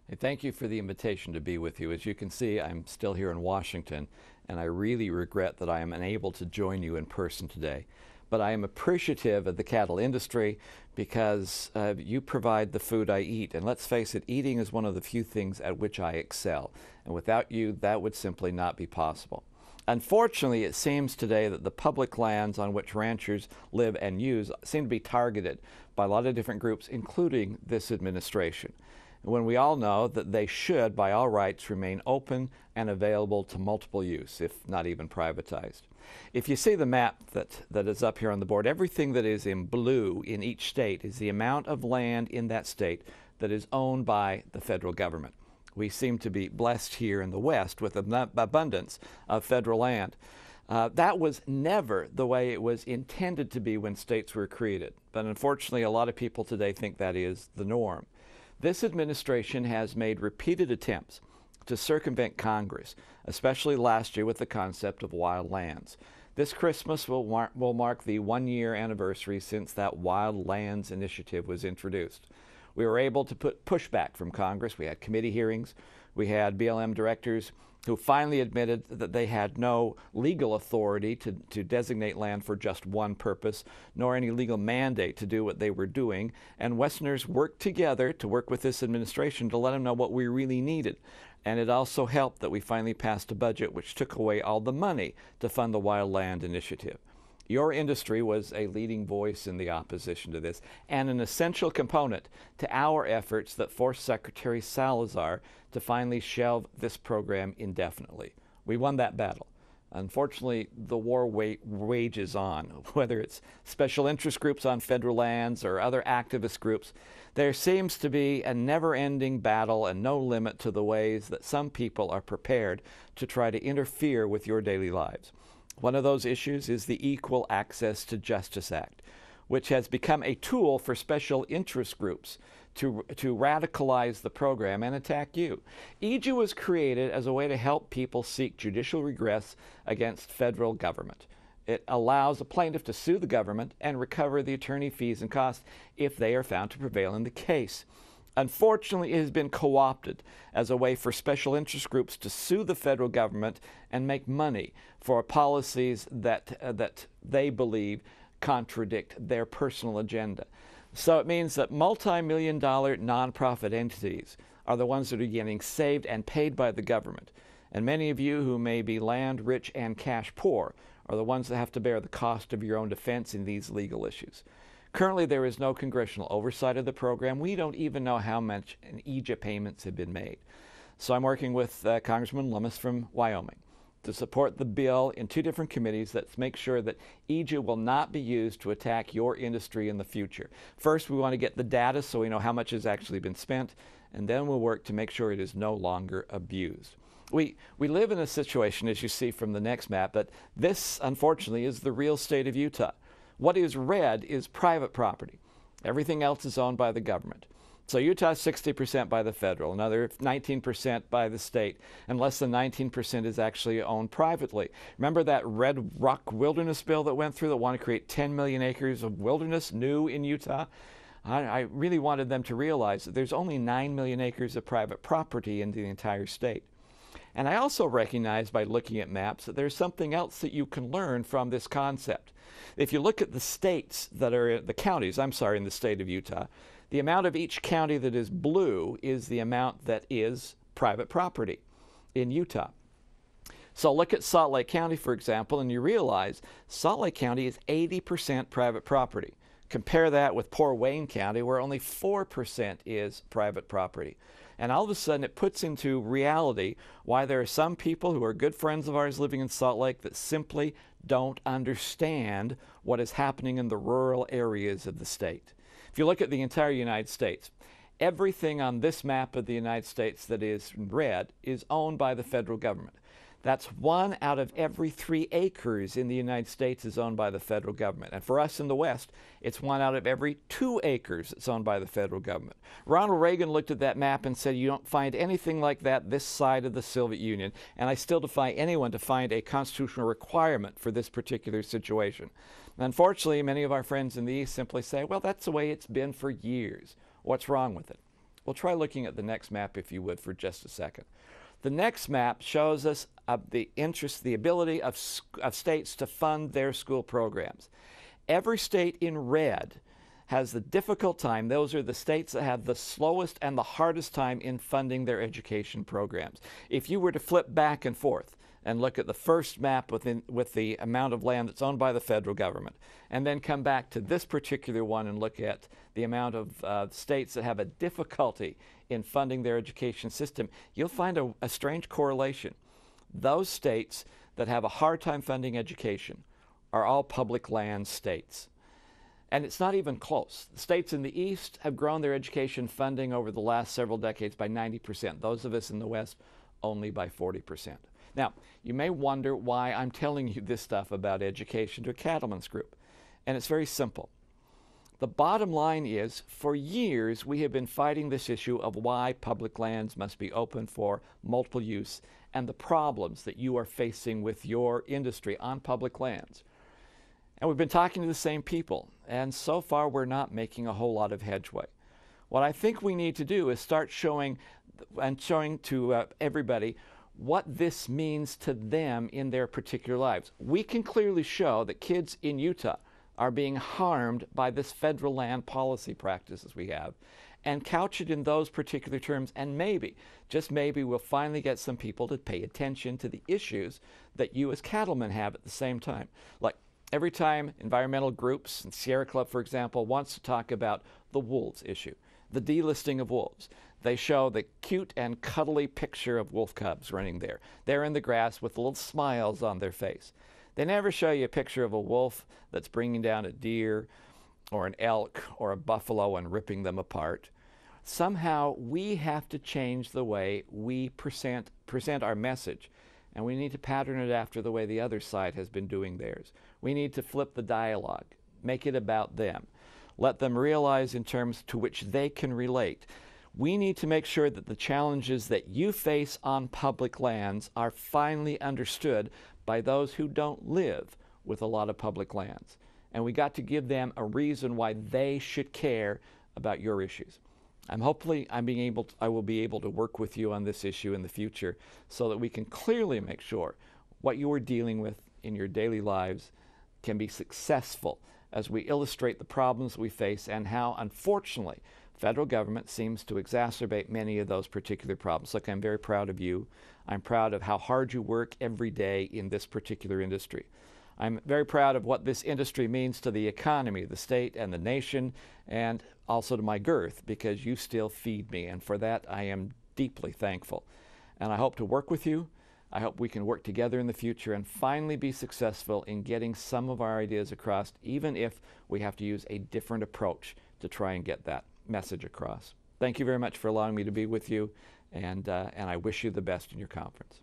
Hey, thank you for the invitation to be with you. As you can see, I'm still here in Washington, and I really regret that I am unable to join you in person today. But I am appreciative of the cattle industry because you provide the food I eat. And let's face it, eating is one of the few things at which I excel. And without you, that would simply not be possible. Unfortunately, it seems today that the public lands on which ranchers live and use seem to be targeted by a lot of different groups, including this administration, when we all know that they should, by all rights, remain open and available to multiple use, if not even privatized. If you see the map that is up here on the board, everything that is in blue in each state is the amount of land in that state that is owned by the federal government. We seem to be blessed here in the West with an abundance of federal land. That was never the way it was intended to be when states were created. But unfortunately, a lot of people today think that is the norm. This administration has made repeated attempts to circumvent Congress, especially last year with the concept of wild lands. This Christmas will mark the one-year anniversary since that Wild Lands Initiative was introduced. We were able to put pushback from Congress. We had committee hearings. We had BLM directors who finally admitted that they had no legal authority to designate land for just one purpose, nor any legal mandate to do what they were doing. And Westerners worked together to work with this administration to let them know what we really needed. And it also helped that we finally passed a budget which took away all the money to fund the Wild Land Initiative. Your industry was a leading voice in the opposition to this and an essential component to our efforts that forced Secretary Salazar to finally shelve this program indefinitely. We won that battle. Unfortunately, the war wages on, whether it's special interest groups on federal lands or other activist groups. There seems to be a never-ending battle and no limit to the ways that some people are prepared to try to interfere with your daily lives. One of those issues is the Equal Access to Justice Act, which has become a tool for special interest groups to radicalize the program and attack you. EJA was created as a way to help people seek judicial redress against federal government. It allows a plaintiff to sue the government and recover the attorney fees and costs if they are found to prevail in the case. Unfortunately, it has been co-opted as a way for special interest groups to sue the federal government and make money for policies that they believe contradict their personal agenda. So it means that multi-million-dollar nonprofit entities are the ones that are getting saved and paid by the government. And many of you who may be land rich and cash poor are the ones that have to bear the cost of your own defense in these legal issues. Currently, there is no congressional oversight of the program. We don't even know how much in EJA payments have been made. So I'm working with Congressman Lummis from Wyoming to support the bill in two different committees that make sure that EJA will not be used to attack your industry in the future. First, we want to get the data so we know how much has actually been spent, and then we'll work to make sure it is no longer abused. We live in a situation, as you see from the next map, that this, unfortunately, is the real state of Utah. What is red is private property. Everything else is owned by the government. So Utah is 60% by the federal, another 19% by the state, and less than 19% is actually owned privately. Remember that Red Rock Wilderness bill that went through that wanted to create 10 million acres of wilderness new in Utah? I really wanted them to realize that there's only 9 million acres of private property in the entire state. And I also recognize by looking at maps that there's something else that you can learn from this concept. If you look at the states that are, the counties, in the state of Utah, the amount of each county that is blue is the amount that is private property in Utah. So look at Salt Lake County, for example, and you realize Salt Lake County is 80% private property. Compare that with poor Wayne County, where only 4% is private property. And all of a sudden it puts into reality why there are some people who are good friends of ours living in Salt Lake that simply don't understand what is happening in the rural areas of the state. If you look at the entire United States, everything on this map of the United States that is red is owned by the federal government. That's 1 out of every 3 acres in the United States is owned by the federal government. And for us in the West, it's 1 out of every 2 acres that's owned by the federal government. Ronald Reagan looked at that map and said, you don't find anything like that this side of the Soviet Union. And I still defy anyone to find a constitutional requirement for this particular situation. Unfortunately, many of our friends in the East simply say, well, that's the way it's been for years. What's wrong with it? Well, try looking at the next map if you would for just a second. The next map shows us the interest, the ability of states to fund their school programs. Every state in red has the difficult time. Those are the states that have the slowest and the hardest time in funding their education programs. If you were to flip back and forth and look at the first map with the amount of land that's owned by the federal government, and then come back to this particular one and look at the amount of states that have a difficulty in funding their education system, you'll find a strange correlation. Those states that have a hard time funding education are all public land states. And it's not even close. The states in the East have grown their education funding over the last several decades by 90%. Those of us in the West, only by 40%. Now, you may wonder why I'm telling you this stuff about education to a cattlemen's group. And it's very simple. The bottom line is, for years, we have been fighting this issue of why public lands must be open for multiple use and the problems that you are facing with your industry on public lands. And we've been talking to the same people, and so far we're not making a whole lot of headway. What I think we need to do is start showing to everybody what this means to them in their particular lives. We can clearly show that kids in Utah are being harmed by this federal land policy practices we have, and couch it in those particular terms, and maybe, just maybe, we'll finally get some people to pay attention to the issues that you as cattlemen have at the same time. Like, every time environmental groups, and Sierra Club, for example, wants to talk about the wolves issue, the delisting of wolves, they show the cute and cuddly picture of wolf cubs running there. They're in the grass with little smiles on their face. They never show you a picture of a wolf that's bringing down a deer or an elk or a buffalo and ripping them apart. Somehow we have to change the way we present our message, and we need to pattern it after the way the other side has been doing theirs. We need to flip the dialogue, make it about them, let them realize in terms to which they can relate. We need to make sure that the challenges that you face on public lands are finally understood by those who don't live with a lot of public lands. And we got to give them a reason why they should care about your issues. I will be able to work with you on this issue in the future so that we can clearly make sure what you are dealing with in your daily lives can be successful as we illustrate the problems we face and how, unfortunately, federal government seems to exacerbate many of those particular problems. Look, I'm very proud of you. I'm proud of how hard you work every day in this particular industry. I'm very proud of what this industry means to the economy, the state, and the nation, and also to my girth, because you still feed me, and for that I am deeply thankful. And I hope to work with you. I hope we can work together in the future and finally be successful in getting some of our ideas across, even if we have to use a different approach to try and get that message across. Thank you very much for allowing me to be with you, and I wish you the best in your conference.